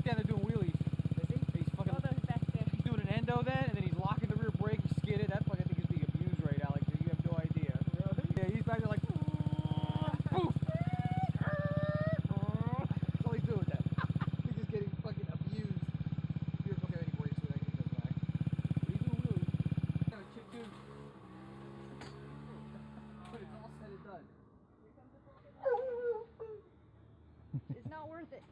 down there doing wheelies. He's fucking. He's doing an endo then, and then he's locking the rear brake, skidded. That fucking thing is being abused right now. Like you have no idea. Really? Yeah, he's back there like. Poof. That's all he's doing with that. He's just getting fucking abused. Beautiful how many brakes when that thing goes back. He's doing wheelies. Chip tune. But it's all said and done. It's not worth it.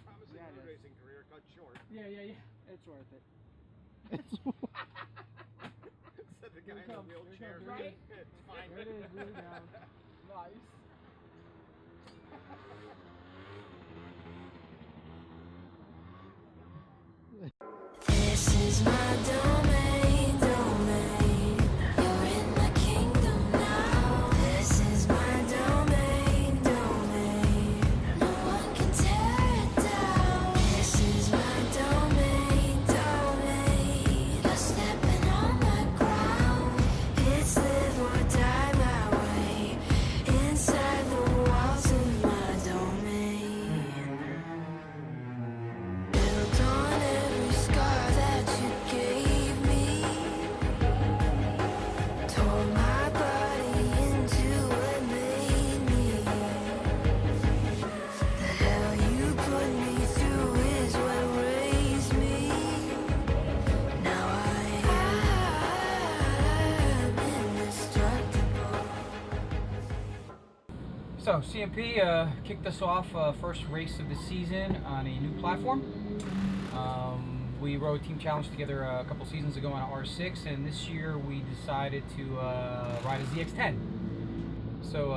Promising road racing career cut short. Yeah. It's worth it. Said the guy in the wheelchair. Right? It's fine. There it is, really down. Nice. This is my domain, domain. You're in my kingdom now. This is my domain, domain. No one can tear it down. This is my domain, domain. You're stepping on the ground. It's live or die my way. Inside the walls of my domain. Built on every scar that you gave me. Tore my body into what made me. The hell you put me through is what raised me. Now I am indestructible. So CMP kicked us off first race of the season on a new platform. We rode Team Challenge together a couple seasons ago on an R6, and this year we decided to ride a ZX10. So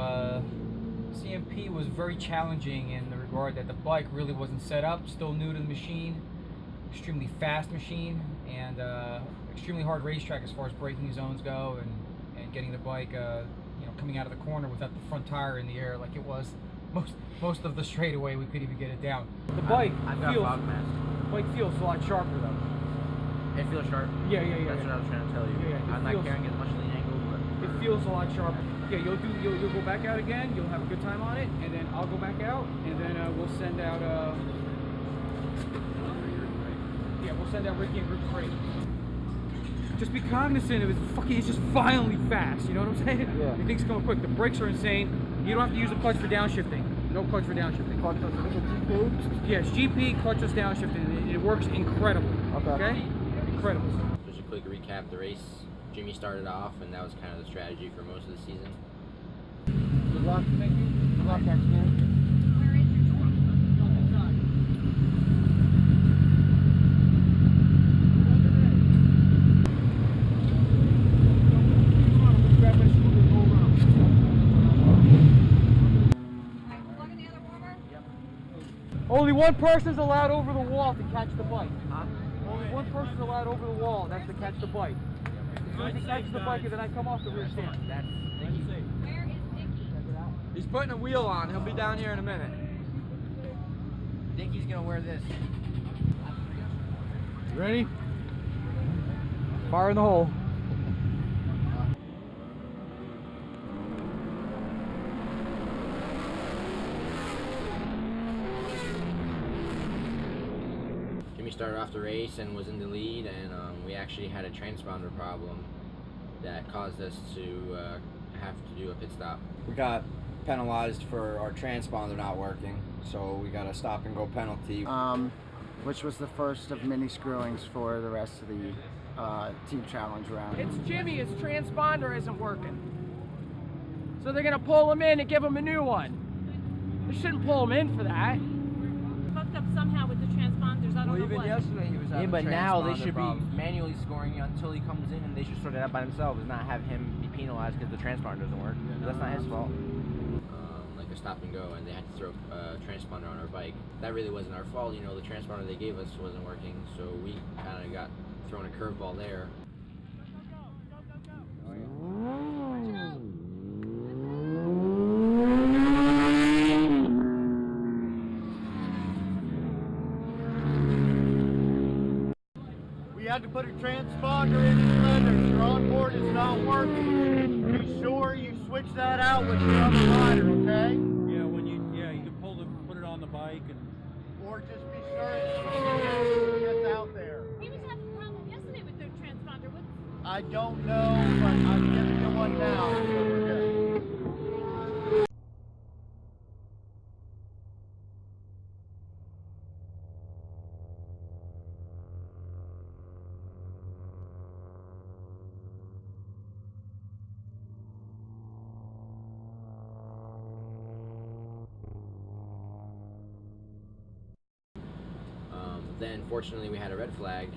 CMP was very challenging in the regard that the bike really wasn't set up, still new to the machine, extremely fast machine, and extremely hard racetrack as far as braking zones go, and getting the bike coming out of the corner without the front tire in the air like it was most of the straightaway. We couldn't even get it down. The bike feels a lot sharper though. It feels sharp. Yeah. That's what I was trying to tell you. Yeah, I'm not carrying as much lean angle, but it feels a lot sharper. Yeah, you'll go back out again. You'll have a good time on it, and then I'll go back out, and then we'll send out Ricky and Group 3. Just be cognizant of it's just violently fast. You know what I'm saying? Yeah. The thing's going quick. The brakes are insane. You don't have to use a clutch for downshifting. No clutch for downshifting. GP? Yes, GP clutchless downshifting. It works incredibly. Okay. Incredible. just a quick recap. The race, Jimmy started off, and that was kind of the strategy for most of the season. Good luck. Thank you. Good luck, man. Where is your truck? Only one person's allowed over the wall to catch the bike. Huh? Only one person's allowed over the wall, and that's to catch the bike. As soon as he catches the bike, and then I come off the rear stand. That's Nicky. Where is Nicky? He's putting a wheel on. He'll be down here in a minute. Nicky's gonna wear this. You ready? Fire in the hole. Jimmy started off the race and was in the lead, and we actually had a transponder problem that caused us to have to do a pit stop. We got penalized for our transponder not working, so we got a stop and go penalty. Which was the first of many screwings for the rest of the team challenge round. It's Jimmy, his transponder isn't working. So they're gonna pull him in and give him a new one. They shouldn't pull him in for that. Fucked up somehow with the transponders. I don't know Even what. yesterday he was having Yeah, but now they should problems. be manually scoring until he comes in, and they should sort it out by themselves and not have him be penalized because the transponder doesn't work. That's not his fault. Like a stop and go, and they had to throw a transponder on our bike. That really wasn't our fault, you know. The transponder they gave us wasn't working, so we kind of got thrown a curveball there. We had to put a transponder in his leathers. Your onboard is not working. Be sure you switch that out with your other rider, okay? Yeah, you can put it on the bike and Or just be sure I don't know, but I'm giving you one now, so we're good. Then fortunately we had a red flag,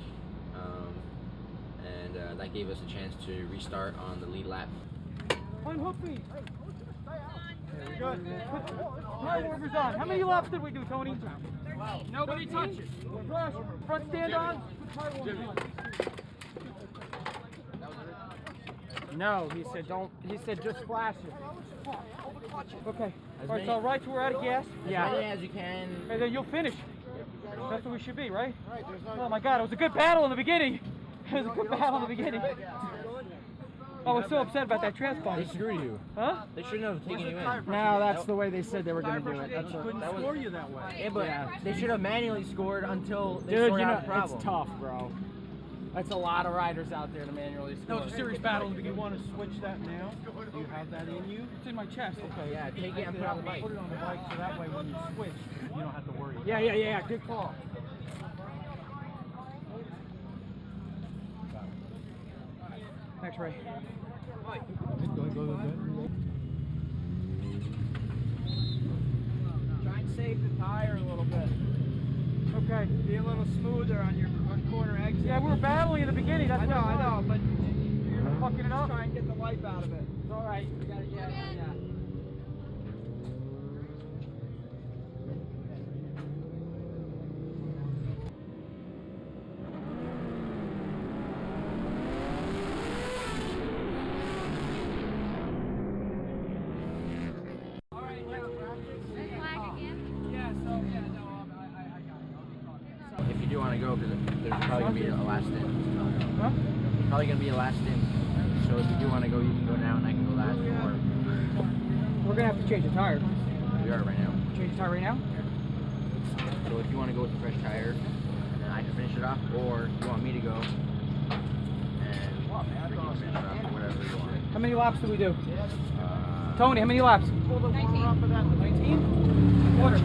and that gave us a chance to restart on the lead lap. Unhook me. We're good. Time warmers on. How many laps did we do, Tony? Nobody touch it. Front stand on. Time warmers on. No, he said don't. He said just flash it. Okay. All right, so right till we're out of gas. As many as you can. And then you'll finish. That's what we should be, right? Oh my God, it was a good battle in the beginning. It was a good battle in the beginning. I was so upset about that transponder. Screw you. Huh? They shouldn't have taken you in. No, that's the way they said they were going to do it. That's Couldn't score you that way. Yeah, but they should have manually scored until they Dude, sorted you know out the problem. it's tough, bro. That's a lot of riders out there to manually That score. was a serious battle in the Do you beginning. want to switch that now? Do you have that in you? It's in my chest. Okay. Yeah, take it and put it on the bike. Put it on the bike so that way when you switch, you don't have to worry. Yeah. Good call. Thanks, Ray. Try and save the tire a little bit. Okay. Be a little smoother on your corner exit. Yeah, we were battling in the beginning. That's I know, what I know, but you're fucking it up. try and get the life out of it. It's all right. You got it. Yeah. Flag again? If you do want to go, because there's probably going to be a last stint. Huh? Probably going to be a last stint. So if you do want to go, you can go now and I can go last. Or We're gonna have to change the tire. we are right now. Change the tire right now? So if you want to go with the fresh tire, and then I can finish it off, or you want me to go, and Ricky can finish it off, or whatever you want. How many laps did we do? Tony, how many laps? 19? Quarter.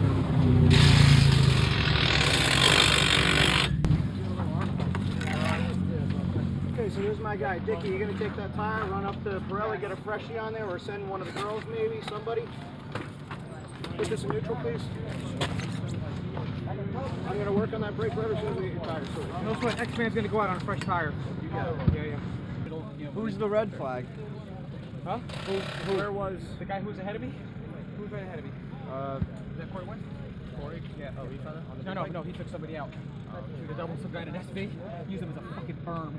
Okay, so here's my guy, Dickie. You're gonna take that tire, run up to Pirelli, get a freshie on there, or send one of the girls maybe, somebody. Put this in neutral, please. I'm gonna work on that brake rudder as soon as we get your tire sorted. No sweat. X-Man's gonna go out on a fresh tire. You got it. Yeah. Who's the red flag? Huh? Where was? The guy who was ahead of me? Who was right ahead of me? Is that Corey West? Corey? Yeah. Oh, he's on the No, he took somebody out. Because I almost some guy in an SV, used him as a fucking berm.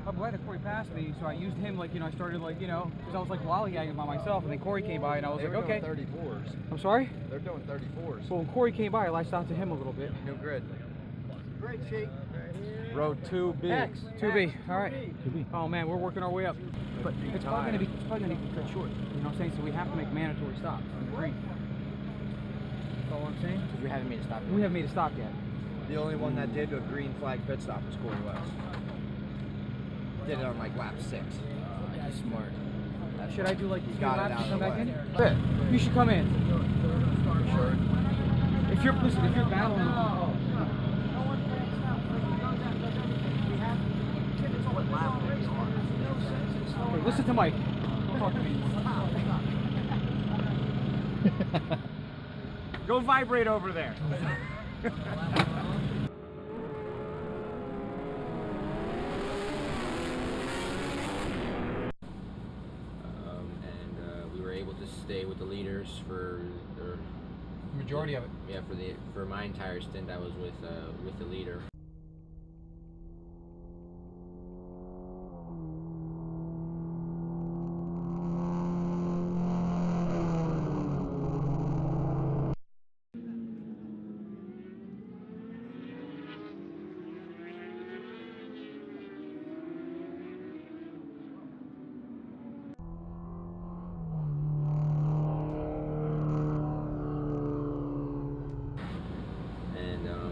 I'm glad that Corey passed me, so I used him like, I started like, because I was like lollygagging by myself, and then Corey came by, and I was like, okay. 34s. I'm sorry? They're doing 34s. Well, when Corey came by, I latched onto him a little bit. New grid. Great shake. Road 2B. X, 2B, all right. 2B. Oh man, we're working our way up. But it's probably gonna be cut short. You know what I'm saying? So we have to make mandatory stops on the green. That's all I'm saying. Because we haven't made a stop yet. We haven't made a stop yet. The only one that did a green flag pit stop was Corey West. Did it on like lap 6. He's smart. Should I do like He 2 got it laps out and of come the back in? way. Yeah. You should come in. If you're battling. Okay, listen to Mike. Talk to me. Go vibrate over there. We were able to stay with the leaders for Majority of it. yeah for my entire stint. I was with the leader.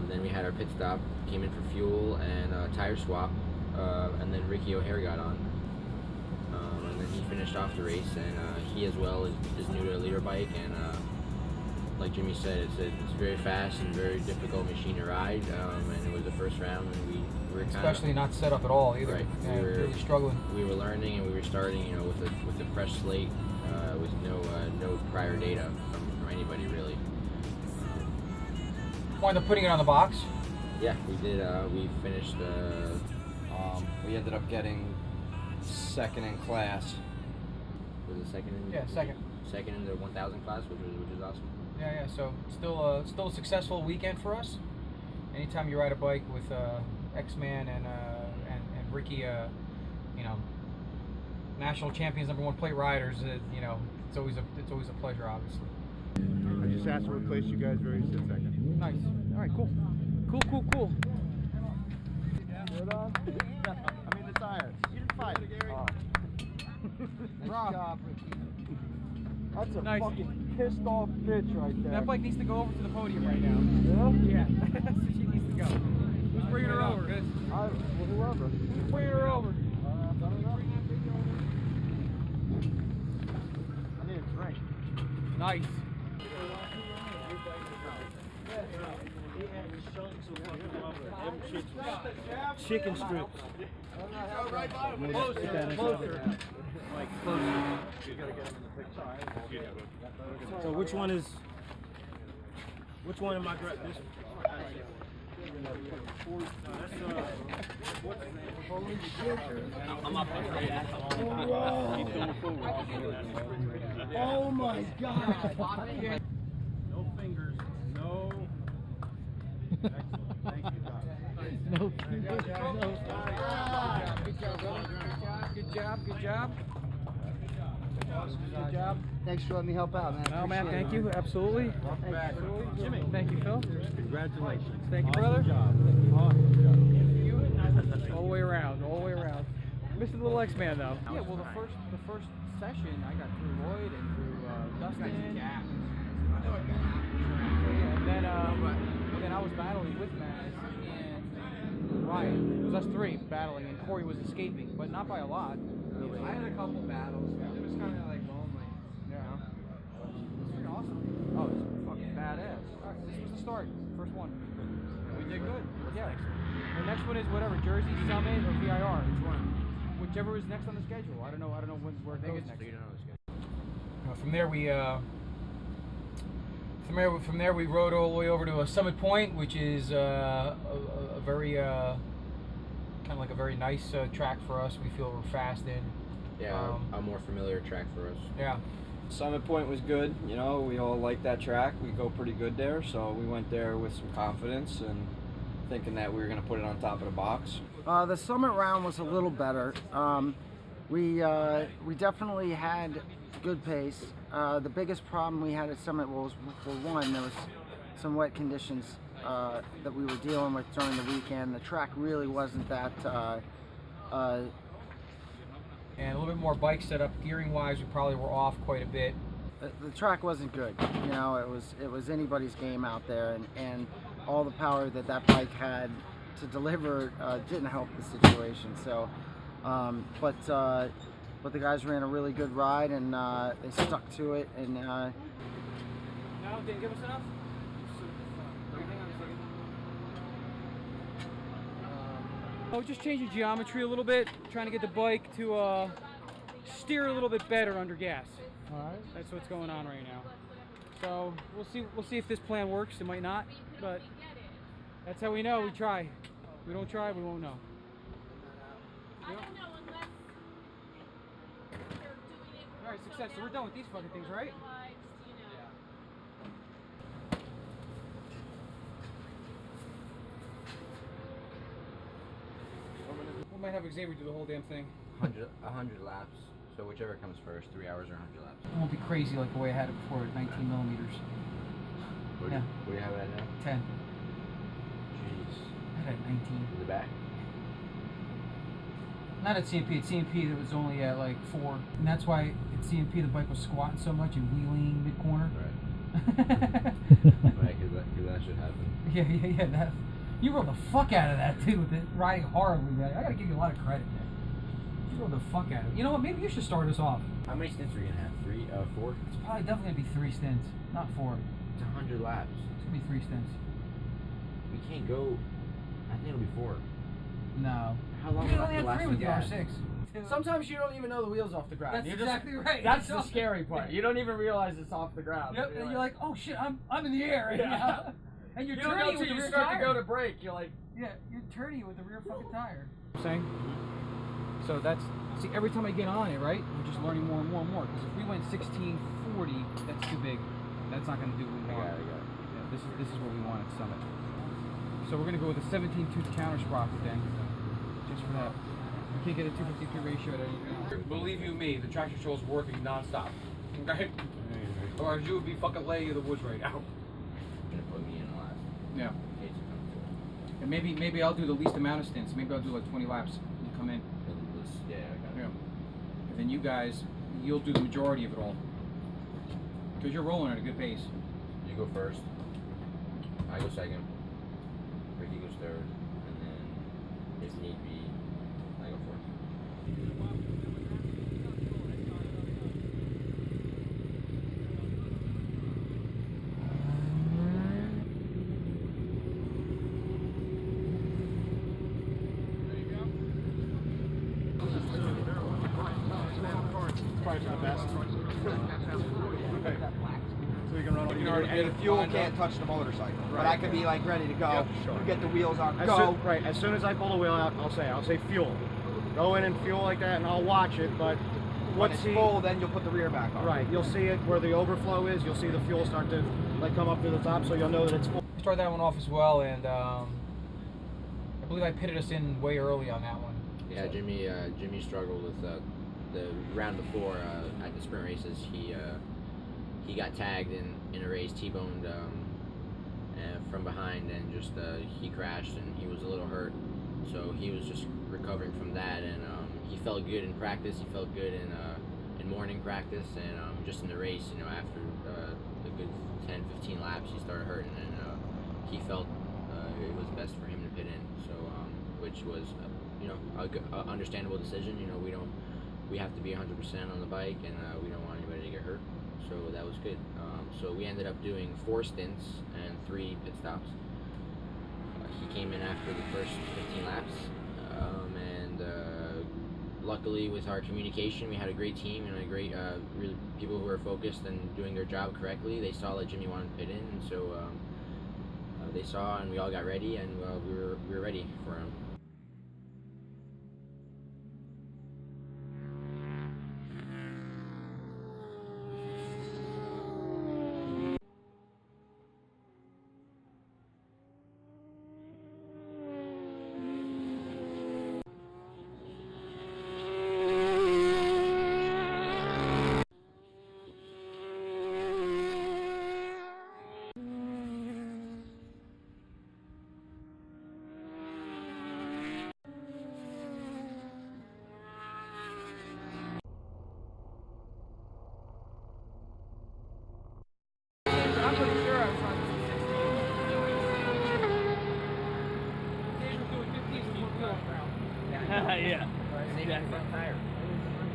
Then we had our pit stop, came in for fuel and a tire swap, and then Ricky O'Hare got on. and then he finished off the race, and he as well is new to a leader bike, and like Jimmy said, it's very fast and very difficult machine to ride, and it was the first round, and we were especially not set up at all either. Right. Yeah, We were really struggling. We were learning, and we were starting, with the fresh slate, with no prior data from anybody really. Wind up putting it on the box. Yeah, we did. We finished. We ended up getting second in class. Was it second? Yeah, second. Second in the 1,000 class, which is awesome. Yeah. So still a successful weekend for us. Anytime you ride a bike with X-Man and Ricky, national champions, #1 plate riders, it's always a pleasure, obviously. I just asked what place you guys raced at second. Nice. All right, cool. Cool. Good on. I mean the tire. You didn't fight it, Gary. Nice Rob. job, Ricky. That's a Nice. fucking pissed off bitch right there. That bike needs to go over to the podium right now. Yeah? Yeah, that's where she needs to go. Who's bringing her over? Good. Whoever. Who's bringing her over? I need a drink. Nice. Chicken strips. Closer. Mike, closer. So which one am I grabbing? This I'm up Oh my god. No fingers. No. Excellent. Thank you, Doc. No. Good job. Good job. Thanks for letting me help out, man. No, man, Appreciate thank it. you. Absolutely. Jimmy. Thank you, Phil. Congratulations. Thank you, Awesome brother. Job. Awesome job. All the way around. Missing the little X-Man though. Yeah, well, the first session I got through Lloyd and through Dustin. And then I was battling with Maz and Ryan. It was us three battling, and Corey was escaping, but not by a lot. I had a couple battles. It was kind of like lonely. Yeah. It's pretty awesome. Oh, it's fucking badass. All right, this was the start. First one. We did good. Yeah. The next one is whatever, Jersey, Summit, or VIR. Which one? Whichever is next on the schedule. I don't know where it goes next. You don't know the schedule. From there we rode all the way over to Summit Point, which is a very kind of like a very nice track for us. We feel we're fast in. Yeah, a more familiar track for us. Yeah. Summit Point was good. We all like that track. We go pretty good there, so we went there with some confidence and thinking that we were going to put it on top of the box. The summit round was a little better. We definitely had good pace. The biggest problem we had at Summit was, for one, there was some wet conditions that we were dealing with during the weekend. The track really wasn't that. And a little bit more bike setup, gearing wise, we probably were off quite a bit. The track wasn't good. It was anybody's game out there, and all the power that bike had to deliver didn't help the situation. So, but the guys ran a really good ride, and they stuck to it. And No, didn't give us enough. Just changing geometry a little bit, trying to get the bike to steer a little bit better under gas. all right. That's what's going on right now. So we'll see if this plan works. It might not, but that's how we know. We try. If we don't try, we won't know. I don't know unless they're doing it. All right, success. So we're done with these fucking things, right? We might have Xavier do the whole damn thing. 100 laps. So whichever comes first, 3 hours or 100 laps. It won't be crazy like the way I had it before at 19 millimeters. What Yeah. do you have it at now? 10. Jeez. I had it at 19. In the back? Not at CMP. At CMP, it was only at like 4. And that's why at CMP the bike was squatting so much and wheeling mid-corner. Right. Right, because that should happen. Yeah. That, you rode the fuck out of that too, with it riding horribly. Man. I gotta give you a lot of credit, man. Throw the fuck out of it. You know what? Maybe you should start us off. How many stints are we gonna have? 4? It's probably definitely gonna be 3 stints, not 4. It's 100 laps. It's gonna be 3 stints. We can't go. I think it'll be 4. No. How long We will only that had last 3 on with the gas? R6. Sometimes you don't even know the wheel's off the ground. That's You're exactly right. That's the scary part. You don't even realize it's off the ground. Yep, and you're like, oh shit, I'm in the air right Yeah. now. And you're you don't know turning till with the you rear start tire. to go to brake. You're like, Yeah, you're turning with the rear fucking tire. Saying? So that's, see, every time I get on it, right, we're just learning more and more and more. Because if we went 1640, that's too big. That's not going to do what we want. I got it. Yeah, this is what we want at Summit. So we're going to go with a 17-tooth counter sprocket then, just for that. We can't get a 253 ratio at anything. Believe you me, the tractor trailer's working non-stop. Okay? Or you would be fucking laying in the woods right now. Gonna put me in the last. Yeah. Case it comes to it. And maybe I'll do the least amount of stints. Maybe I'll do like 20 laps and come in. Yeah, I got it. Yeah. And then you guys, you'll do the majority of it all. Because you're rolling at a good pace. You go first. I go second. Ricky goes third. And then, if need be, I go fourth. And the fuel can't touch the motorcycle. But I can be like ready to go. Yep, sure. You get the wheels on, As go. soon, as soon as I pull the wheel out, I'll say fuel. Go in and fuel like that, and I'll watch it. But When it's full, then you'll put the rear back on. Right, you'll see it where the overflow is. You'll see the fuel start to like come up to the top, so you'll know that it's full. Start that one off as well, and I believe I pitted us in way early on that one. Yeah, So- Jimmy struggled with the round before at the sprint races. He got tagged in a race, T-boned from behind, and just he crashed, and he was a little hurt. So he was just recovering from that, and he felt good in practice. He felt good in morning practice, and just in the race, you know, after a good 10-15 laps, he started hurting, and he felt it was best for him to pit in. So which was you know a understandable decision. You know, we have to be 100% on the bike, and we don't want anybody to get hurt. So that was good. So we ended up doing 4 stints and 3 pit stops. He came in after the first 15 laps, and luckily with our communication, we had a great team and a great really people who were focused and doing their job correctly. They saw that Jimmy wanted to pit in, and so they saw, and we all got ready, and we were ready for him. I'm pretty sure I was on 16. Yeah. Saving front tire.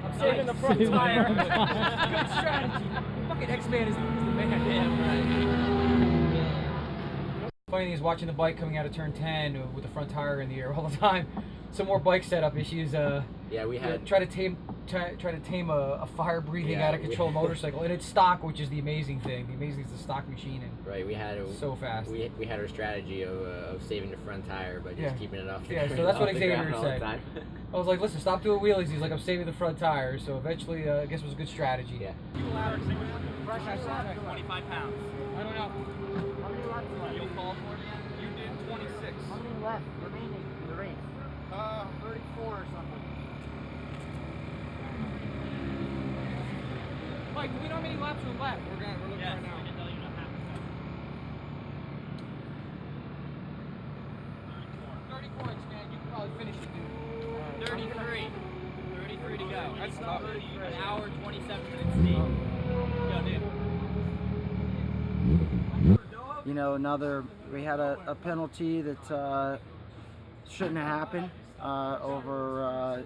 I'm saving the front tire. Good strategy. Fucking X-Man is the man. Damn. Funny thing is watching the bike coming out of turn 10 with the front tire in the air all the time. Some more bike setup issues. Yeah, we had try to tame a fire-breathing, Yeah, out of control motorcycle, and it's stock, which is the amazing thing. The amazing is the stock machine, and right. We had so fast. We had our strategy of saving the front tire by just Yeah. keeping it off. Yeah, so that's what off the Xavier ground all the said. time. I was like, listen, stop doing wheelies. He's like, I'm saving the front tire. So eventually, I guess it was a good strategy. Yeah. 25 pounds. I don't know. You'll call for it? You did 26. How many left remaining in the race? 34 or something. Mike, do we know how many laps are left? We're looking Yes, right now. I can tell you in a half a 34 inch, man. You can probably finish it, dude. 33. 33 to go. That's tough. An hour, 27 minutes deep. Yo, dude. You know, we had a penalty that shouldn't have happened over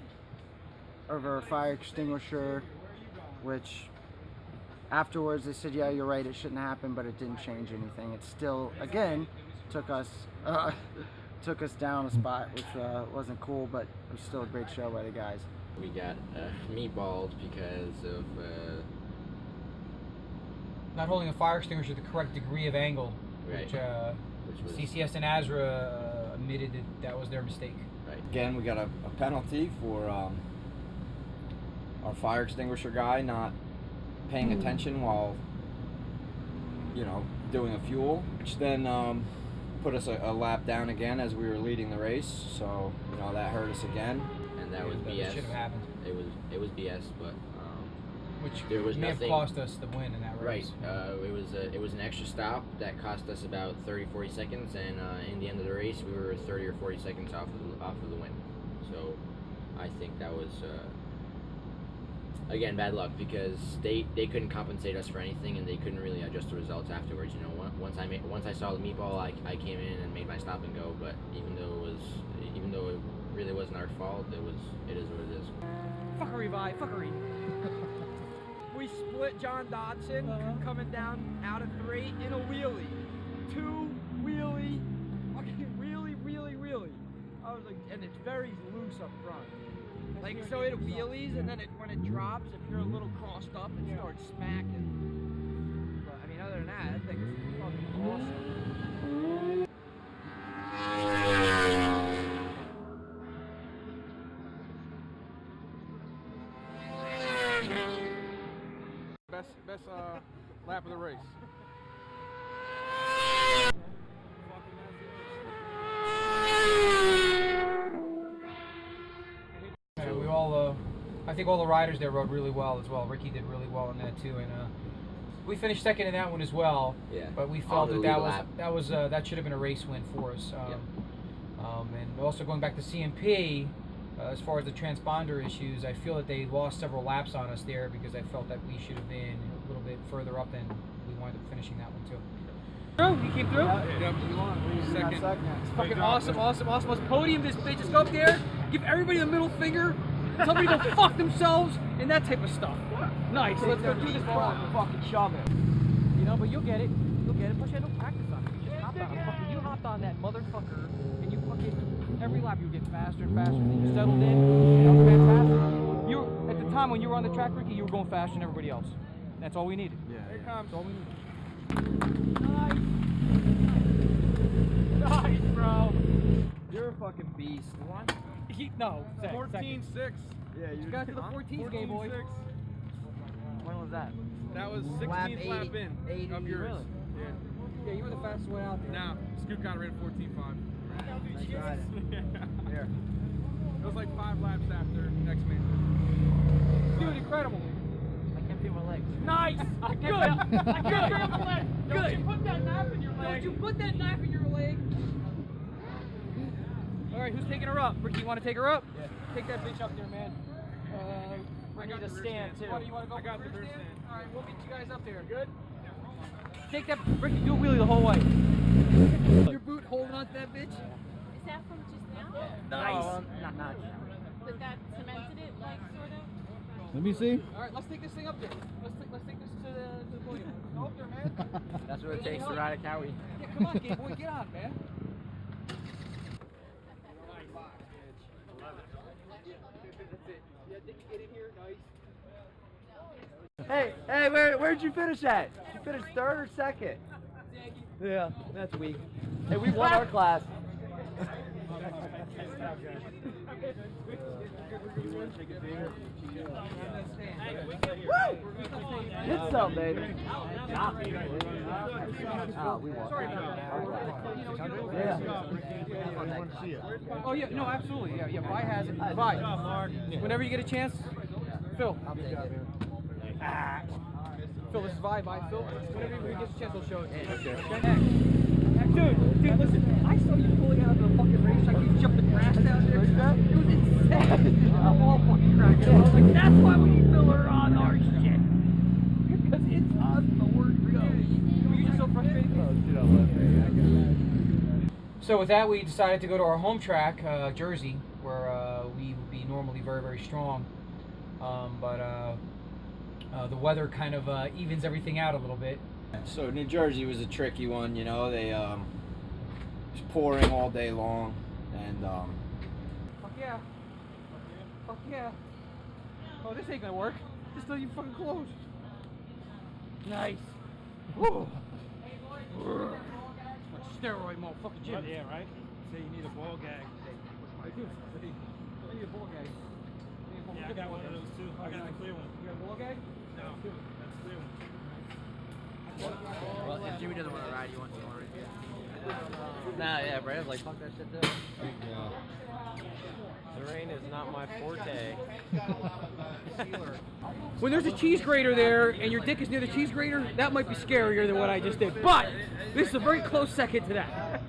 over a fire extinguisher, which afterwards they said, yeah, you're right, it shouldn't happen, but it didn't change anything. It still, again, took us down a spot, which wasn't cool, but it was still a great show by the guys. We got meatballed because of not holding a fire extinguisher the correct degree of angle, Right. which was CCS and ASRA admitted that was their mistake. right. Again, we got a penalty for our fire extinguisher guy not paying attention while, doing a fuel, which then put us a lap down again as we were leading the race. So, that hurt us again. And that was That BS. should have happened. It was BS, but Which there was may nothing. have cost us the win in that race. Right. It was an extra stop that cost us about 30-40 seconds, and in the end of the race, we were 30 or 40 seconds off of the win. So I think that was again bad luck because they couldn't compensate us for anything, and they couldn't really adjust the results afterwards. Once I saw the meatball, I came in and made my stop and go. But even though it really wasn't our fault, it is what it is. Fuckery, Vi, fuckery. We split John Dodson coming down out of 3 in a wheelie. 2 wheelie, fucking wheelie. I was like, and it's very loose up front. Like, so it wheelies, and then when it drops, if you're a little crossed up, it starts smacking. But, I mean, other than that thing is fucking awesome. Best lap of the race. We all, I think all the riders there rode really well as well. Ricky did really well in that too, and we finished second in that one as well. Yeah. But we On felt the that lead was that should have been a race win for us. And also going back to CMP, as far as the transponder issues, I feel that they lost several laps on us there because I felt that we should have been a little bit further up, and we wound up finishing that one too. You came through? Second. It's fucking awesome. Let's podium this bitch. Just go up there, give everybody the middle finger, tell them to go fuck themselves, and that type of stuff. Nice. Let's go do this ball. Fucking shove it. But you'll get it. Push it. Don't practice on it. You hopped on that motherfucker, and you fucking every lap you get faster and faster. You settled in. That was fantastic. You at the time when you were on the track, Ricky, you were going faster than everybody else. That's all we needed. Yeah. Here it comes. That's all we needed. Nice, bro. You're a fucking beast. No, 14-6. Yeah, You guys to the 14th game, boy. 14-6. When was that? That was 16th lap in 80, of yours. really? Yeah. Yeah, you were the fastest one out there. Now, Scoot got ran 14.5. That's right. Here. It was like 5 laps after next man. Dude, incredible. I can't feel my legs. Nice. Good. I can't feel my leg. Good. Don't you put that knife in your leg. Don't you put that knife in your leg. All right, who's taking her up? Ricky, you want to take her up? Yeah. Take that bitch up there, man. I need a stand, too. What, do you want to go I got for the rear stand? stand. All right, we'll get you guys up there. Good? Take that, Ricky, do a wheelie the whole way. Your boot holding on to that bitch? Is that from just now? Nice. Not. But that cemented it, like, sort of? Let me see. All right, let's take this thing up there. Let's take this to the podium. Go up there, man. That's what it takes to ride a Cowie. Yeah, come on, Game Boy, get on, man. Hey, where'd you finish at? You finished 3rd or 2nd? Yeah, that's weak. Hey, we won our class. Get some, baby. We won. Yeah. Oh yeah, no, absolutely. Yeah, Vi has it. Vi, whenever you get a chance, Phil. Phil, this is Vi. Phil, whenever you get a chance, I'll show it. Okay. Dude, listen. I saw you pulling out of the fucking racetrack. You jumped the grass down there. It was insane. I'm all fucking cracking. I was like, that's why we need filler on our shit. Because it's on the word go. Were you just so frustrated? So with that, we decided to go to our home track, Jersey, where we would be normally very, very strong. but the weather kind of evens everything out a little bit. So New Jersey was a tricky one, you know. They was pouring all day long, and Fuck yeah. Fuck yeah. Oh, this ain't gonna work. This not even fucking closed. Nice. Woo. Steroid motherfucking Jim. Yeah, right? Say you need a ball gag. I do. I need a ball gag. Yeah, I got one of those too. I got the clear one. You got a ball gag? No, that's the clear one. Well, if Jimmy doesn't want to ride, you want to race it? Nah, yeah, Brandon's like, fuck that shit too. Terrain is not my forte. When there's a cheese grater there and your dick is near the cheese grater, that might be scarier than what I just did. But this is a very close second to that.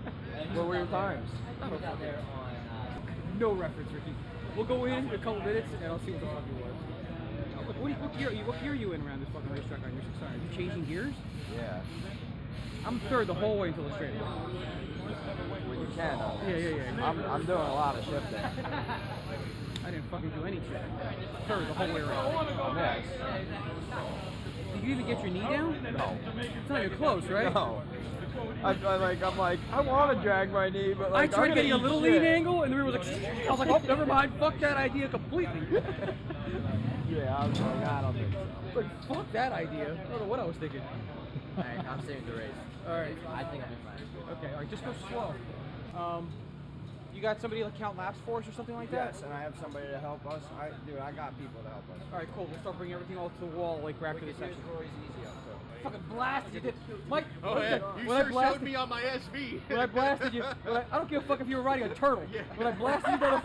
what were your times? No reference, Ricky. We'll go in a couple minutes and I'll see what the fuck it was. What gear are you in around this fucking racetrack on your side? Are you changing gears? Yeah. I'm third the whole way until the straightaway. When you can. Yeah. I'm doing a lot of shifting. I didn't fucking do any shit. Third the whole way around. Yes. Did you even get your knee down? No. It's not even close, right? No. I'm like, I want to drag my knee, but like, I tried I'm getting a gonna little eat lead shit. angle, and the rear was like, I was like, oh, never mind, fuck that idea completely. Yeah, I was like, I don't think so. Like, fuck that idea. I don't know what I was thinking. Alright, I'm saving the race. Alright. I think I'll be fine. Okay, alright, just go slow. You got somebody to count laps for us or something like that? Yes, and I have somebody to help us. I got people to help us. Alright, cool. We'll start bringing everything all to the wall, like, right after this section. Always easy up there. Fucking blasted you. Mike, Oh yeah, you when I sure blasted, showed me on my SV. when I blasted you, I don't give a fuck if you were riding a turtle. When I blasted you down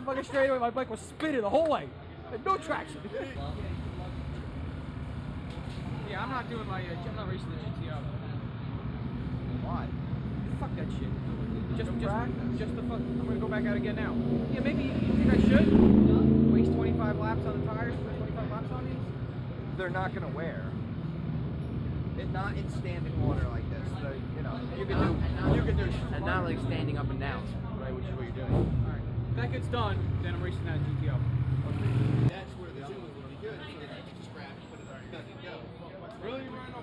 the fucking, straightaway, my bike was spinning the whole way. Had no traction. Yeah, I'm not doing I'm not racing the GTO. Why? Fuck that shit. Just the fuck. I'm gonna go back out again now. Yeah, maybe you think I should waste 25 laps on the tires, put 25 laps on these. They're not gonna wear. Not in standing water like this. You can do. And not like standing up and down, right, which is what you're doing. Alright. If that gets done, then I'm racing that GTO. That's where the zoom would be good. So that you can just grab and put it on your gun and go. Really, Ryan?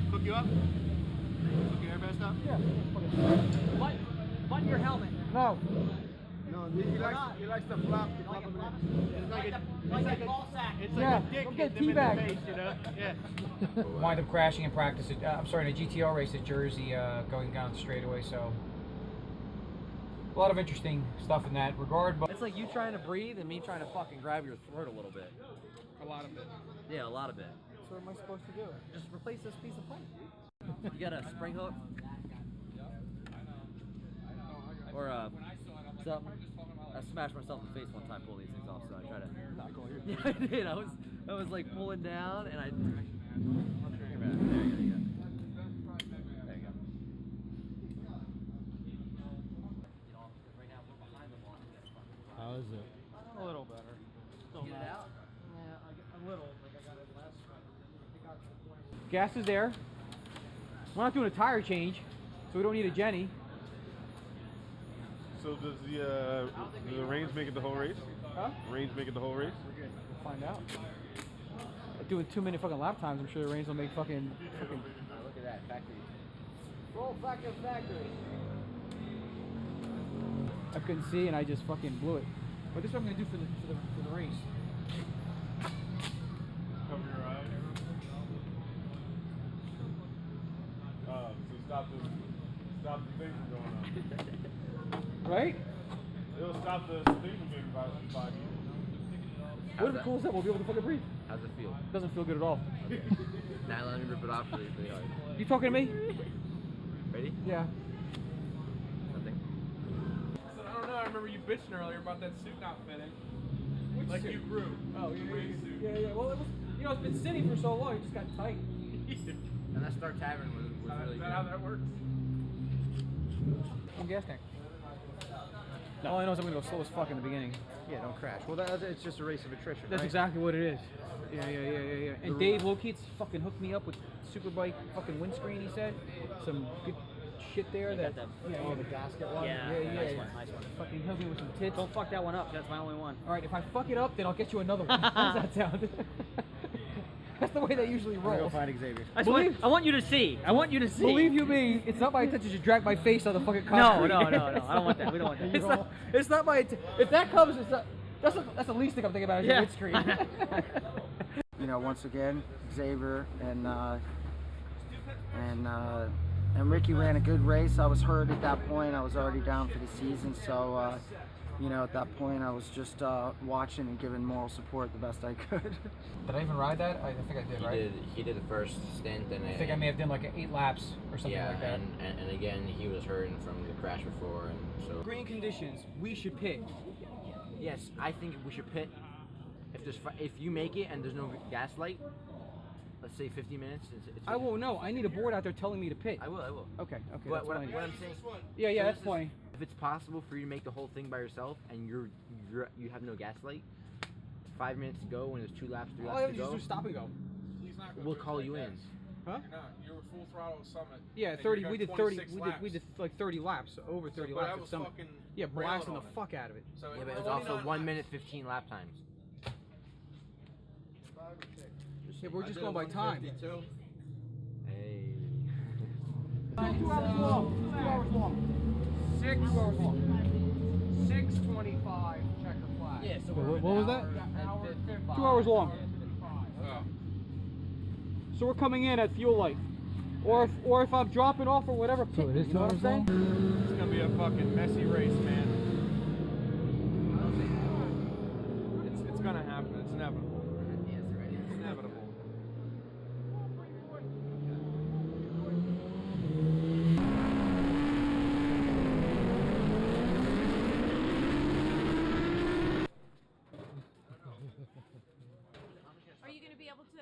Hook you up? Hook your airbag up? Yeah. Button your helmet. No. No, he likes to flop. It's like a ball sack. It's like a dick don't get hit them in the teabagged. face, you know? Yeah. Wind up crashing in practice. I'm sorry, in a GTO race at Jersey, going down the straightaway. So a lot of interesting stuff in that regard. But It's like you trying to breathe and me trying to fucking grab your throat a little bit. A lot of it. Yeah, a lot of it. So what am I supposed to do? Just replace this piece of pipe. You got a spring hook? Or something. I smashed myself in the face one time pulling these things off, so I tried to. Yeah, I did. I was like pulling down, and I. There you go. There you go. How is it? A little better. Still Get it out. Yeah, a little. Like I got it last. Gas is there. We're not doing a tire change, so we don't need a Jenny. So does the reins make it the whole race? Huh? Reins make it the whole race? We'll find out. Doing 2 minute fucking lap times, I'm sure the reins will make fucking. Look at that, factory. Roll fucking factory. I couldn't see and I just fucking blew it. But this is what I'm gonna do for the race. Cover your eyes. So stop the thing from going on. Right? It'll stop the thing from being foggy. What if cool is that? We'll be able to fucking breathe. How's it feel? Doesn't feel good at all. Now let me rip it off really, really hard. You talking to me? Ready? Yeah. Nothing. So, I don't know. I remember you bitching earlier about that suit not fitting. Which Like suit? you grew. Oh, Green suit. yeah. Well, it was. It's been sitting for so long. It just got tight. And that Star Tavern was really Is good. that how that works? Full gas tank. All I know is I'm gonna go slow as fuck in the beginning. Yeah, don't crash. Well, it's just a race of attrition. That's right? exactly what it is. Yeah. And Dave Lokeats fucking hooked me up with Superbike fucking windscreen. He said some good shit there. You That got yeah, the gasket one? Yeah, yeah, nice yeah. one, nice one. Fucking help me with some tits. Don't fuck that one up. That's my only one. All right, if I fuck it up, then I'll get you another one. How does that sound? That's the way they usually I'm gonna roll. go find Xavier. I want you to see. I want you to see. Believe you me, it's not my intention to drag my face on the fucking No, concrete. no, no, no. I don't want that. We don't want that. It's not my. If that comes, it's not. That's the least thing I'm thinking about is your windscreen. You know, once again, Xavier and Ricky ran a good race. I was hurt at that point. I was already down for the season, so you know, at that point, I was just watching and giving moral support the best I could. Did I even ride that? I think I did, right? He did the first stint, and I think I may have done like 8 laps or something yeah, like that. and again, he was hurting from the crash before, and so. Green conditions, we should pit. Yes, I think we should pit. If you make it and there's no gas light, let's say 50 minutes. I won't know. I need a board out there telling me to pit. I will. Okay. But that's what fine. I'm saying. Yeah, so that's fine. If it's possible for you to make the whole thing by yourself and you have no gas light, 5 minutes to go when there's 2 laps, 3 All I laps have to to go. do is stop and go. He's not gonna We'll do call it you like in. that. Huh? You're not. You're full throttle at Summit. Yeah, and 30. you We got did 30. 26 We did like 30 laps, over 30 but laps. I at was Summit. fucking Yeah, blasting the railing on it. fuck out of it. So Yeah, but it was 29 also 1 laps. minute 15 lap times. Yeah, we're just going by time. Hey. 2 hours long. 2 hours long. 6 hours long. 6:25 checker flag. Yeah, so what was that? 2 hours long. So we're coming in at fuel light, or if I'm dropping off or whatever. So it is 2 hours long. It's gonna be a fucking messy race, man. It's gonna happen. It's inevitable. It's inevitable. Are you going to be able to?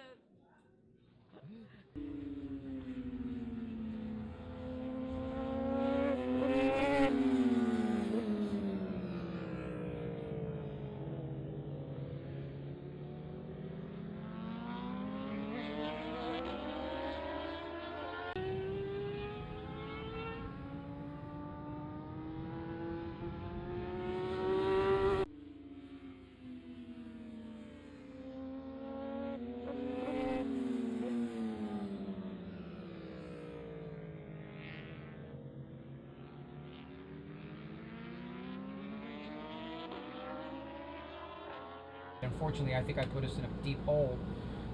Unfortunately, I think I put us in a deep hole.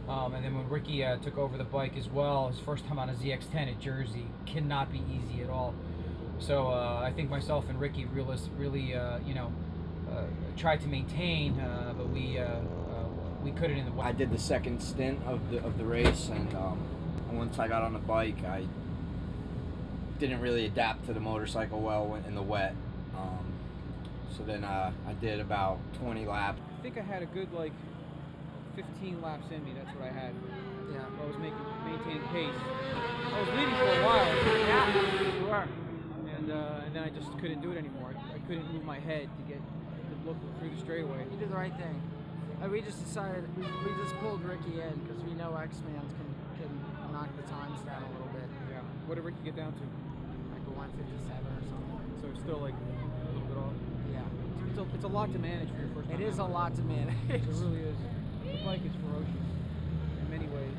And then when Ricky took over the bike as well, his first time on a ZX10 at Jersey, cannot be easy at all. So I think myself and Ricky really tried to maintain, but we couldn't in the. I did the second stint of the race, and once I got on the bike, I didn't really adapt to the motorcycle well in the wet. So then I did about 20 laps. I think I had a good 15 laps in me. That's what I had. Yeah. I was maintaining pace. I was leading for a while. Yeah, you were. And then I just couldn't do it anymore. I couldn't move my head to get the look through the straightaway. You did the right thing. We just decided we just pulled Ricky in because we know X-Mans can knock the times down a little bit. Yeah. What did Ricky get down to? Like a 157 or something. So it's still a little bit off. Yeah. It's a lot to manage for your first time. It is a lot to manage. It really is. The bike is ferocious in many ways.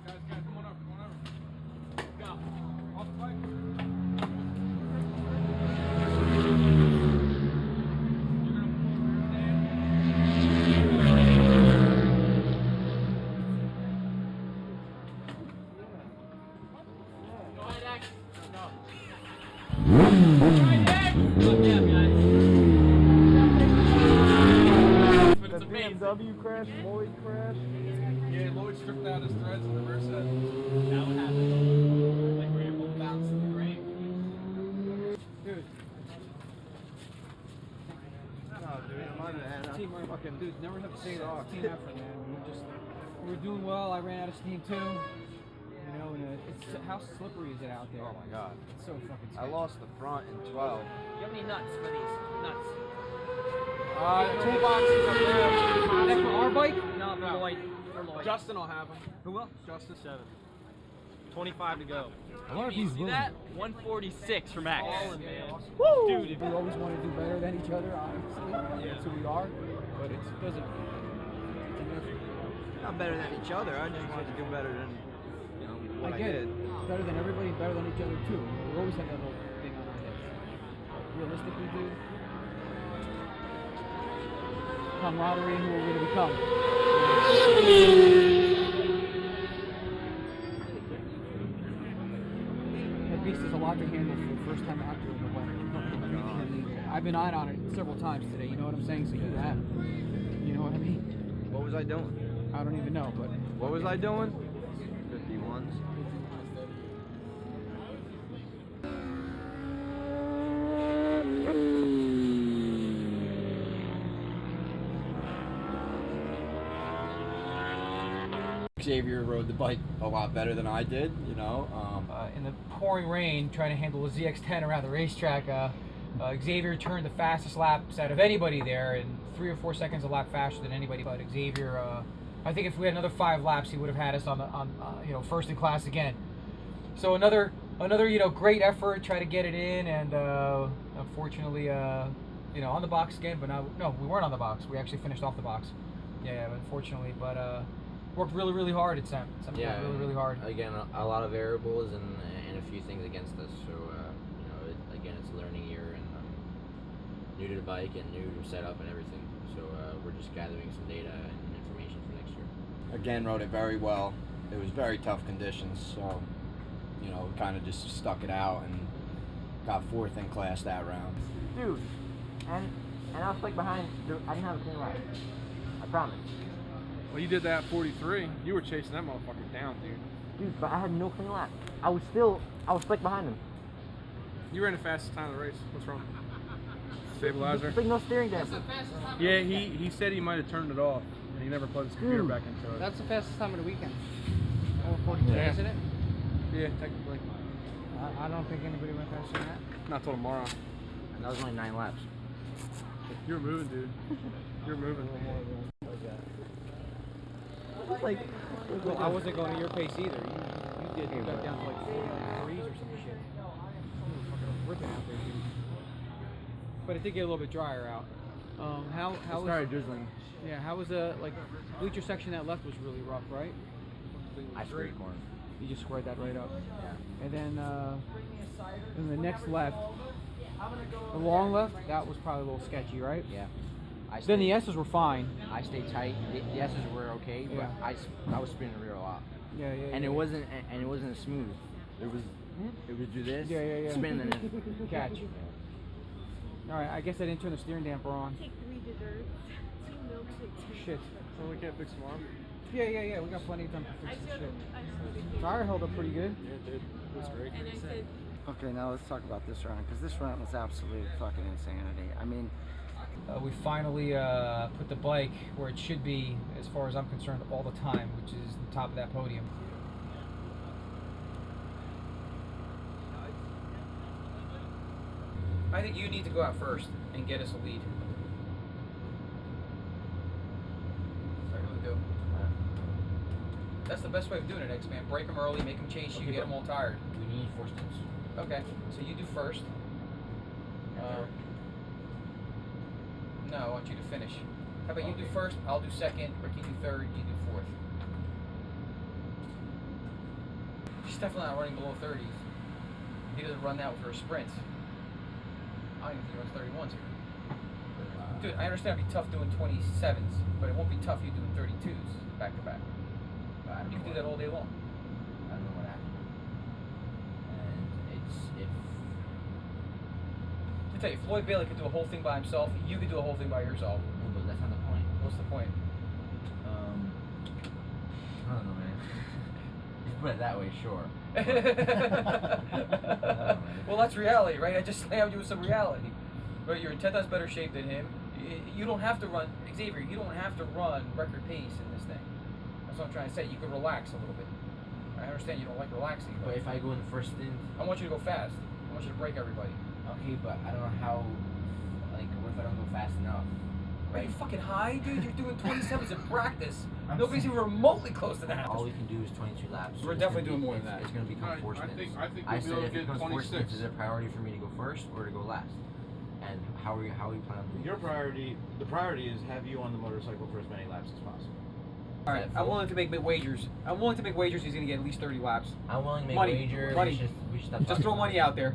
Guys, come on over. Go. Off the bike. The BMW crash, Lloyd crash. Yeah, Lloyd stripped out his threads in the rear set. That would happen. Like where you both bounce in the grave. Dude. No, dude, Team fucking dude, never have to say that. It's team effort, man. We're doing well. I ran out of steam too. You know, and It's how slippery is it out there? Oh my god. It's so fucking I sketchy. lost the front in 12. Do you have any nuts for these? Nuts. Toolboxes up there. That's for our bike? No, for Lloyd. For Lloyd. Justin will have them. Who will? Justin 7. 25 to go. You see that? 146 for Max. Falling, man. Dude, if we always want to do better than each other, obviously, that's who we are. But it doesn't. Not better than each other. I just wanted to do better than, you know, what I get did. it. Better than everybody, better than each other too. We always have that little thing on our heads. But realistically, dude, camaraderie and who we're going to become. That beast is a lot to handle for the first time out there in the weather. I've been on it several times today, you know what I'm saying? So you have. You know what I mean? What was I doing? I don't even know, but. What was I doing? 51s. Xavier rode the bike a lot better than I did, you know. In the pouring rain, trying to handle a ZX-10 around the racetrack, Xavier turned the fastest laps out of anybody there, in 3 or 4 seconds a lap faster than anybody. But Xavier, I think if we had another 5 laps, he would have had us on first in class again. So another great effort, try to get it in, and unfortunately, on the box again. But no, we weren't on the box. We actually finished off the box. Yeah, unfortunately, but. Worked really, really hard at Sam. Yeah, really, really hard. Again, a lot of variables and a few things against us. So, again, it's a learning year and new to the bike and new to setup and everything. So we're just gathering some data and information for next year. Again, rode it very well. It was very tough conditions, so we kind of just stuck it out and got 4th in class that round. Dude, and I was like behind. I didn't have a clean lap. I promise. Well, you did that at 43. You were chasing that motherfucker down, dude. Dude, but I had no clean lap. I was slick behind him. You ran the fastest time of the race. What's wrong? Stabilizer? It's like no steering damper. Yeah, he said he might have turned it off, and he never plugged his computer back into it. That's the fastest time of the weekend. Over 42, Yeah. isn't it? Yeah, technically. I don't think anybody went faster than that. Not till tomorrow. And that was only 9 laps. You were moving, dude. You were moving. Well, I wasn't going at your pace either. You got down to like 43s or some shit. You were fucking ripping out there, dude. But it did get a little bit drier out. How It started drizzling. Yeah, how was bleacher section that left was really rough, right? I squared the corner. You just squared that right up. Yeah. And then the next left, the long left, that was probably a little sketchy, right? Yeah. Then the S's were fine. I stayed tight. The S's were okay, but Yeah. I was spinning the rear a lot. Yeah. And it wasn't smooth. It was do this. Yeah. Spin and then Catch. All right, I guess I didn't turn the steering damper on. Take 3 desserts, 2 milkshakes. Shit. So we can't fix tomorrow? Yeah. We got plenty of time to I fix this showed shit. him. I showed him. Tire held up pretty good. Yeah, it did. It was great. And I said, Okay, now let's talk about this round, because this round was absolute fucking insanity. I mean, We finally put the bike where it should be, as far as I'm concerned, all the time, which is the top of that podium. I think you need to go out first and get us a lead. I really do. That's the best way of doing it, X-Man. Break them early, make them chase you, get them all tired. we need 4 stints. Okay, so you do first. No, I want you to finish. How about you do first, I'll do second, Ricky do third, you do 4th. She's definitely not running below 30s. He doesn't run that with her sprints. I don't even think he runs 31s here. Dude, I understand it'd be tough doing 27s, but it won't be tough you doing 32s back to back. You can do that all day long. I don't know what happened. And I tell you, Floyd Bailey could do a whole thing by himself. You could do a whole thing by yourself. No, but that's not the point. What's the point? I don't know, man. If you put it that way, sure. Well, that's reality, right? I just slammed you with some reality. Right? You're in 10 times better shape than him. You don't have to run, Xavier, you don't have to run record pace in this thing. That's what I'm trying to say. You can relax a little bit. I understand you don't like relaxing, But if I go in the first stint, I want you to go fast. I want you to break everybody. okay, but I don't know how. Like, what if I don't go fast enough? Are you fucking high, dude? You're doing 27s in practice. I'm Nobody's even remotely close to that. All we can do is 22 laps. We're It's definitely gonna doing be- more than that. It's going to become 4 spins. I think I we'll be said able to if it get becomes 4 spins, 26. is it a priority for me to go first or to go last? And how are you planning on doing Your it? priority, the priority is have you on the motorcycle for as many laps as possible. All right, I'm willing to make wagers. I'm willing to make wagers he's going to get at least 30 laps. I'm willing to make Money. a wager. Money. We should stop Just talking throw about money it. out there.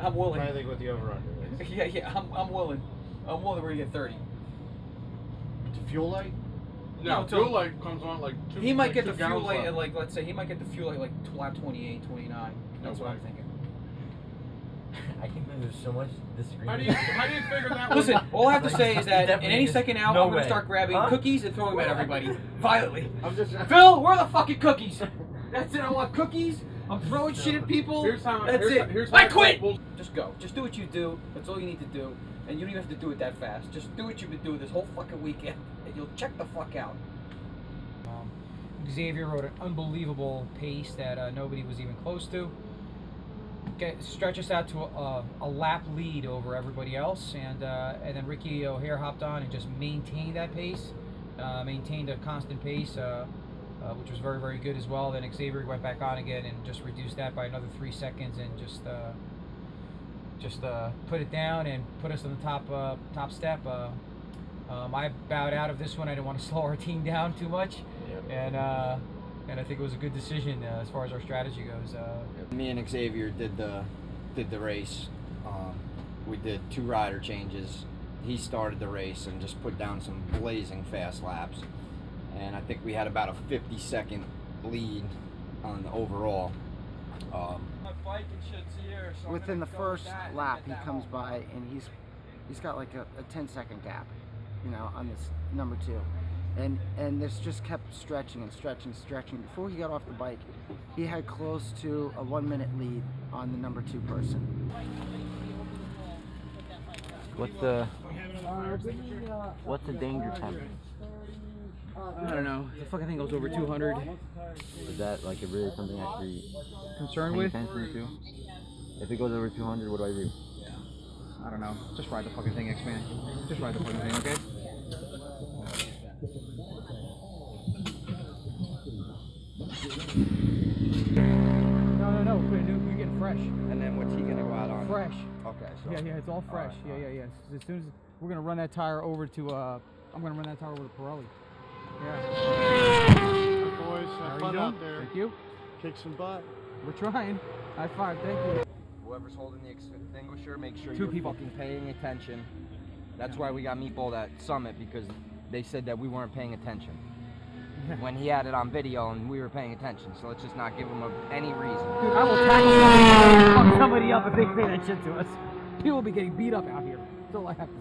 I'm willing. I think what the over-under is. Yeah, I'm willing. I'm willing we're going to get 30. To fuel light? No, No, fuel till- light comes on like two. He might like get 2 the fuel gallons light left. at like, let's say, he might get the fuel light like lap 28, 29. That's what I'm thinking. I think there's so much disagreement. How do you figure that Listen, one? all I have to say is that in Definitely any just- second out, no I'm going way. to start grabbing Huh? cookies and throwing them at everybody violently. I'm just. Phil, where are the fucking cookies? That's it. I want cookies. I'm throwing shit at people. Here's how- That's here's it. how- here's how I I quit. bull- Just go. Just do what you do. That's all you need to do. And you don't even have to do it that fast. Just do what you've been doing this whole fucking weekend, and you'll check the fuck out. Xavier rode an unbelievable pace that nobody was even close to. Stretch us out to a lap lead over everybody else, and then Ricky O'Hare hopped on and just maintained that pace, maintained a constant pace, which was very, very good as well. Then Xavier went back on again and just reduced that by another 3 seconds, and just put it down and put us on the top step. I bowed out of this one. I didn't want to slow our team down too much, and I think it was a good decision as far as our strategy goes. Me and Xavier did the race. We did 2 rider changes. He started the race and just put down some blazing fast laps. And I think we had about a 50-second lead on the overall. Within the first lap, he comes by and he's got like a 10-second gap, you know, on this number 2. And this just kept stretching and stretching and stretching. Before he got off the bike, he had close to a 1-minute lead on the number 2 person. What's the danger time? I don't know. The fucking thing goes over 200. Is that like really something I should be Concerned paying with? attention to? If it goes over 200, what do I do? I don't know. Just ride the fucking thing, X-Man. Just ride the fucking thing, okay? No. You're getting fresh. And then what's he gonna go out on? Fresh. Okay. So. Yeah, it's all fresh. Yeah. As soon as we're gonna run that tire over to, I'm gonna run that tire over to Pirelli. Yeah. Boys, How are have you fun doing? out there. Thank you. Kick some butt. We're trying. High five. Thank you. Whoever's holding the extinguisher, make sure 2 you're people. fucking paying attention. That's why we got Meatball at Summit, because they said that we weren't paying attention. Yeah. When he had it on video and we were paying attention, so let's just not give him any reason. Dude, I will tackle fuck somebody up if they say that shit to us. People will be getting beat up out here. That's all I have to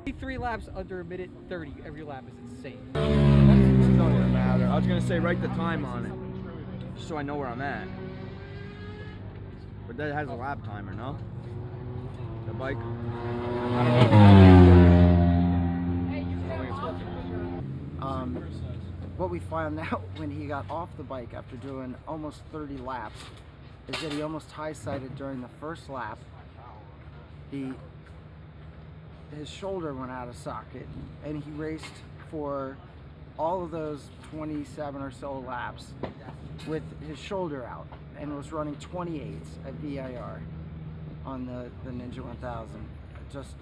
say. 3 laps under a minute 30 every lap is insane. It don't even matter. I was gonna say write the time on it, just so I know where I'm at. But that has a lap timer, no? The bike. What we found out when he got off the bike after doing almost 30 laps is that he almost high-sided during the first lap. His shoulder went out of socket, and he raced for all of those 27 or so laps with his shoulder out, and was running 28s at VIR on the Ninja 1000. Just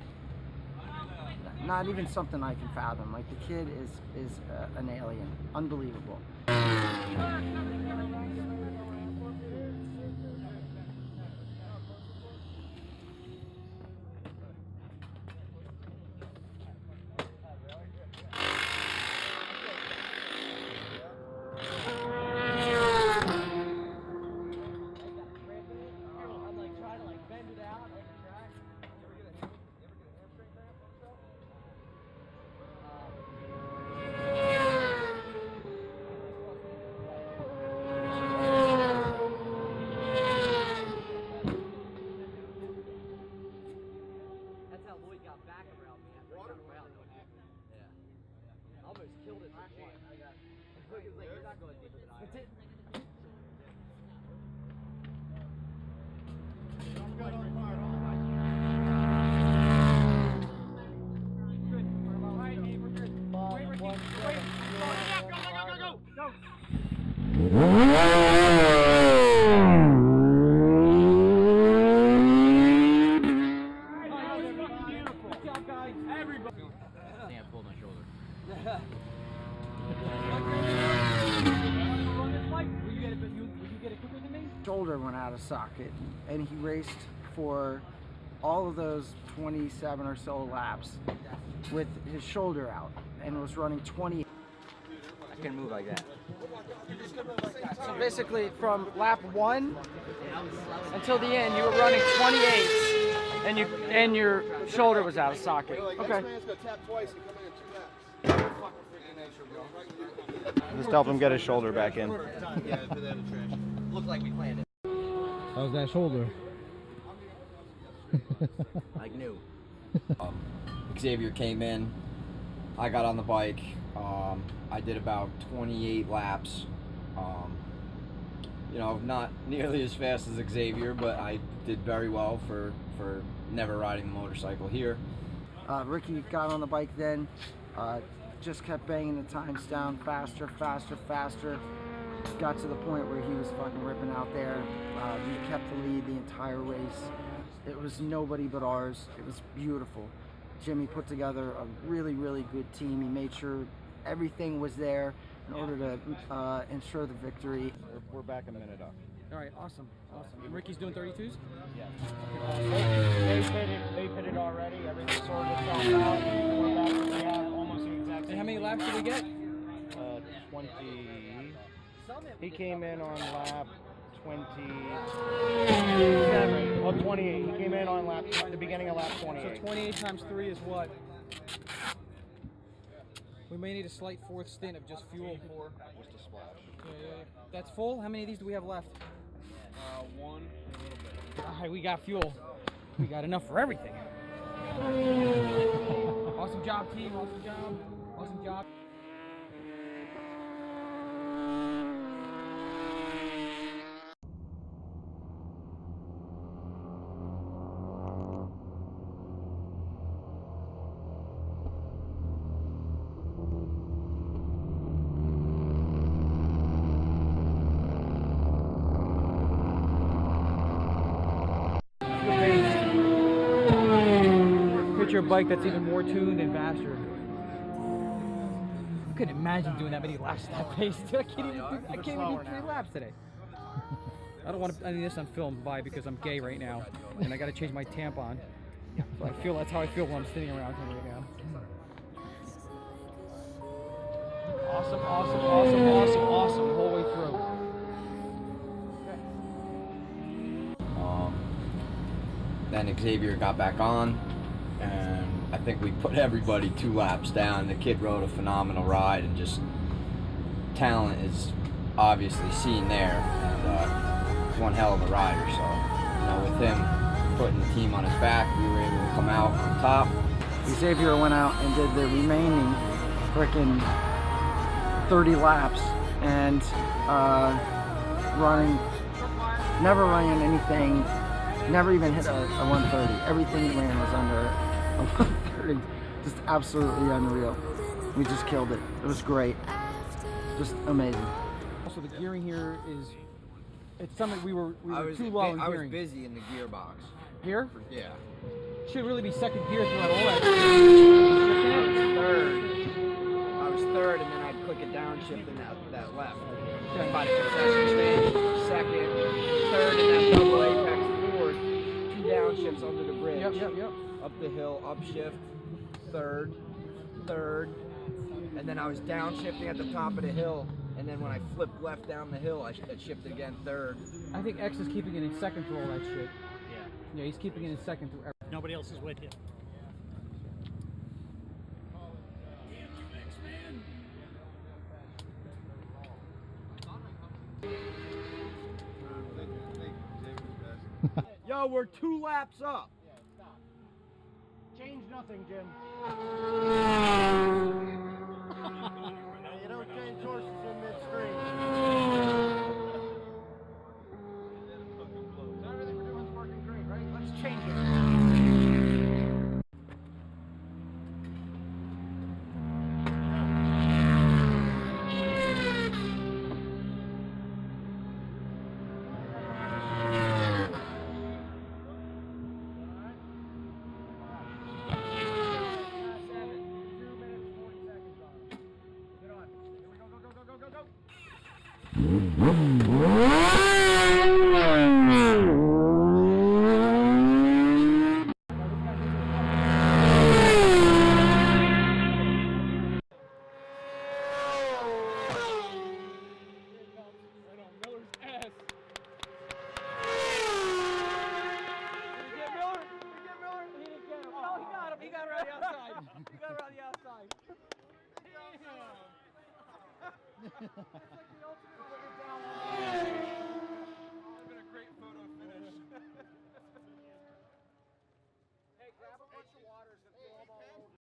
not even something I can fathom. Like, the kid is an alien. Unbelievable. That's it. Shoulder went out of socket, and he raced for all of those 27 or so laps with his shoulder out and was running 20. I couldn't move like that. So basically from lap 1 until the end you were running 28 and your shoulder was out of socket. Okay. Just help him get his shoulder back in. Looked like we planned it. How's that shoulder? Like new. Xavier came in. I got on the bike. I did about 28 laps. You know, not nearly as fast as Xavier, but I did very well for never riding the motorcycle here. Ricky got on the bike then, just kept banging the times down faster, faster, faster. Got to the point where he was fucking ripping out there. We kept the lead the entire race. It was nobody but ours. It was beautiful. Jimmy put together a really, really good team. He made sure everything was there in order to ensure the victory. We're back a minute up. All right, awesome, awesome. And Ricky's doing 32s? Yeah. They've hit it already. Everything sorted itself out. We're back where we have almost the exact same. And how many laps did we get? 20. He came in on lap 27. Well, 28. He came in on the beginning of lap 28. So 28 times 3 is what? We may need a slight fourth stint of just fuel. Just a splash. Yeah. That's full? How many of these do we have left? One, a little bit. All right, we got fuel. We got enough for everything. Awesome job, team. Awesome job. Awesome job. Picture a bike that's even more tuned and faster. I couldn't imagine doing that many laps at that pace. I can't even do 3 laps today. I don't want to. I mean, this on film. Why? Because I'm gay right now, and I got to change my tampon. So I feel that's how I feel when I'm sitting around here right now. Awesome, awesome, awesome, awesome, awesome, the whole way through. Then Xavier got back on, and I think we put everybody 2 laps down. The kid rode a phenomenal ride, and just talent is obviously seen there, and one hell of a rider. So, you know, with him putting the team on his back, we were able to come out on top. Xavier went out and did the remaining frickin' 30 laps and never running anything, never even hit a 130. Everything he ran was under a 130. Just absolutely unreal. We just killed it. It was great. Just amazing. Also, the gearing here is, it's something we were too low in I was gearing. busy in the gearbox. Here? Yeah. Should really be second gear throughout all that. I was third, and then I'd click a downshift in that left. By the concession stage, second, third, and that double apex, fourth, 2 downshifts under the bridge. Yep. Up the hill, upshift, third, and then I was downshifting at the top of the hill, and then when I flipped left down the hill, I shifted again, third. I think X is keeping it in second through all that shit. Yeah, he's keeping it in second through everything. Nobody else is with you. Yo, we're 2 laps up. Change nothing, Jim. You don't change horses in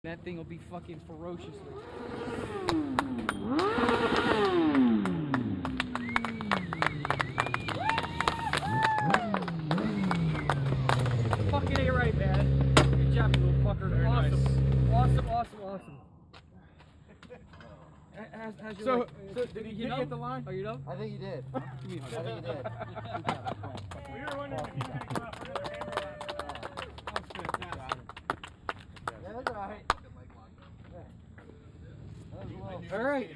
That thing will be fucking ferociously. Fucking A right, man. Good job, you little fucker. Very Awesome. nice. Awesome. So did he get the line? Are you done? I think you did. I think you did. We were wondering if you were going to come out for another hammer lap. Yeah, that's alright. All right.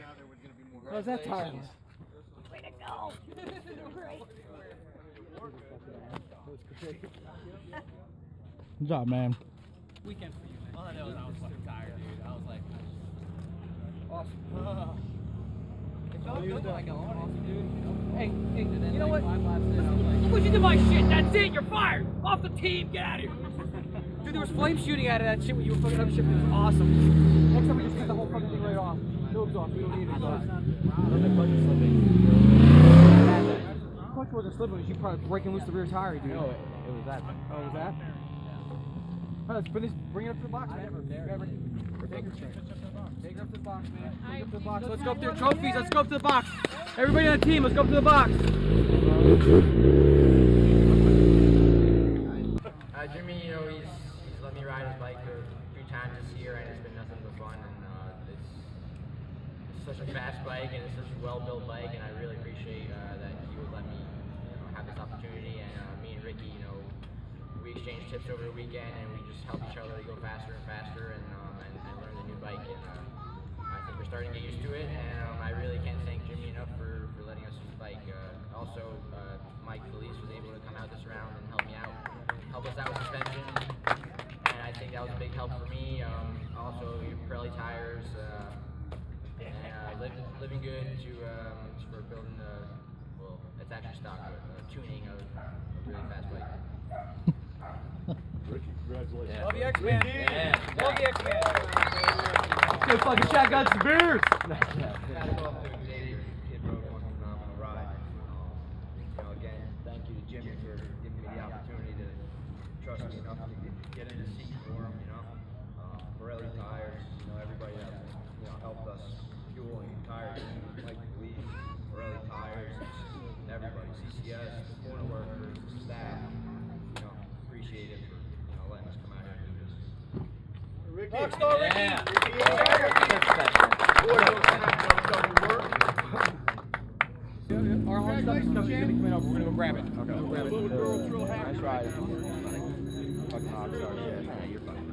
How's that time? Way to go. Good job, man. Weekend for you, man. All I know is I was fucking tired, dude. I was like, Awesome. it felt good when I got on, dude. Hey, And then you know like what? 5 laps in, I was like, Look what you did my shit. That's it. You're fired. Off the team. Get out of here. Dude, there was flame shooting out of that shit when you were fucking up shit. It was awesome. Next time we just cut the whole fucking thing right off. No exhaust. We don't need exhaust. Clutch wasn't slipping. It was you probably breaking loose the rear tire, dude. no, it was that thing. Oh, was that? All right, let's bring it up to the box, man. Take her up to the box, man. Take her up to the box. Let's go up there. Trophies. Let's go up to the box. Everybody on the team, let's go up to the box. Jimmy, you know, he's let me ride his bike a few times this year, and it's been nothing but fun. And it's such a fast bike, and it's such a well-built bike, and I really appreciate that he would let me, have this opportunity. And me and Ricky, we exchanged tips over the weekend, and we just help each other to go faster and faster, and learn the new bike. And I think we're starting to get used to it, and I really can't thank Jimmy enough for letting us use the bike. Also, Mike Felice was able to come out this round and help me out, help us out with suspension, and I think that was a big help for me. Also, your Pirelli tires, and living good for building well, it's actually stock, but tuning of a really fast bike. Ricky, congratulations. Yeah. Love you, X-Man. Yeah. Love you, X-Man. Good fucking shotgun some beers. Again, thank you to Jimmy for giving me the opportunity to trust me enough to get in the seat for him. Pirelli tires, everybody that helped us fueling tires, Mike Lee, Pirelli tires, everybody, CCS, the corner workers, the staff, appreciate it for letting us come out here and do this. Ricky. Rockstar Ricky. Our whole stuff is coming over. We're gonna go grab it. Okay. Go grab it. Nice ride. Fucking rockstar shit. Yeah, you're fucking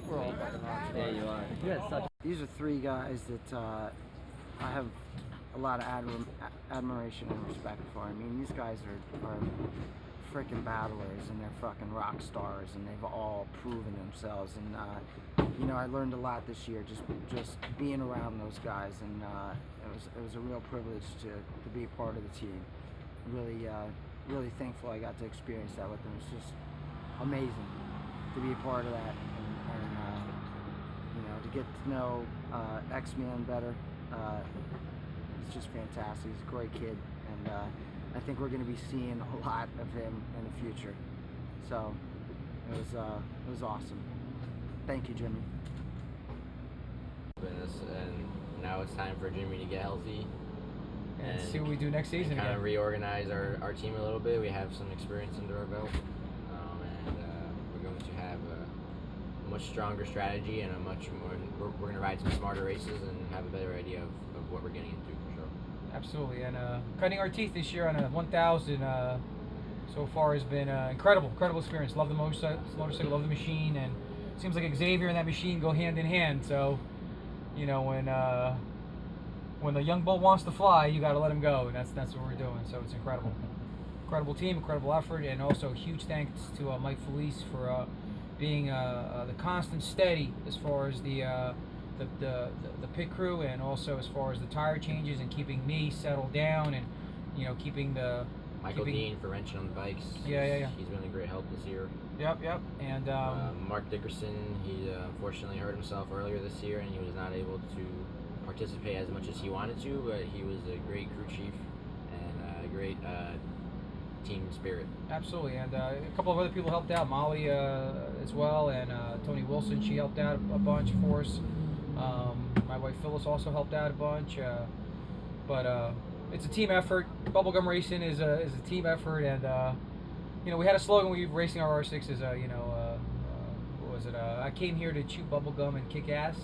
We're all fucking rock Yeah, you are. You had such. These are three guys that I have a lot of admiration and respect for. I mean, these guys are freaking battlers, and they're fucking rock stars, and they've all proven themselves. And I learned a lot this year just being around those guys, and it was a real privilege to be a part of the team. Really thankful I got to experience that with them. It's just amazing to be a part of that, and to get to know X-Man better. It's just fantastic. He's a great kid, and I think we're going to be seeing a lot of him in the future. So it was awesome. Thank you, Jimmy. And now it's time for Jimmy to get healthy And see what we do next season. kind again. of reorganize our team a little bit. We have some experience under our belt, and we're going to have a much stronger strategy and a much more. We're going to ride some smarter races and have a better idea of what we're getting into for sure. Absolutely, and cutting our teeth this year on a 1000 so far has been incredible experience. Love the motorcycle, love the machine, and it seems like Xavier and that machine go hand in hand. So, when when the young bull wants to fly, you got to let him go, and that's what we're doing. So it's incredible. Incredible team, incredible effort, and also huge thanks to Mike Felice for being the constant steady as far as the pit crew, and also as far as the tire changes and keeping me settled down, and keeping the Michael Dean for wrenching on the bikes. Yeah. He's been a great help this year. Yep. And Mark Dickerson, he unfortunately hurt himself earlier this year, and he was not able to participate as much as he wanted to, but he was a great crew chief and a great team spirit. Absolutely, and a couple of other people helped out. Molly as well, and Tony Wilson, she helped out a bunch for us. My wife Phyllis also helped out a bunch, but it's a team effort. Bubblegum Racing is a team effort, and we had a slogan when we were racing our R6 is what was it? I came here to chew bubblegum and kick ass,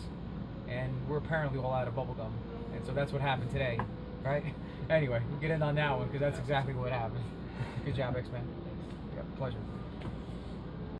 and we're apparently all out of bubblegum, and so that's what happened today, right? Anyway, we'll get in on that one because that's exactly what happened. Good job, X-Man. Yeah, pleasure.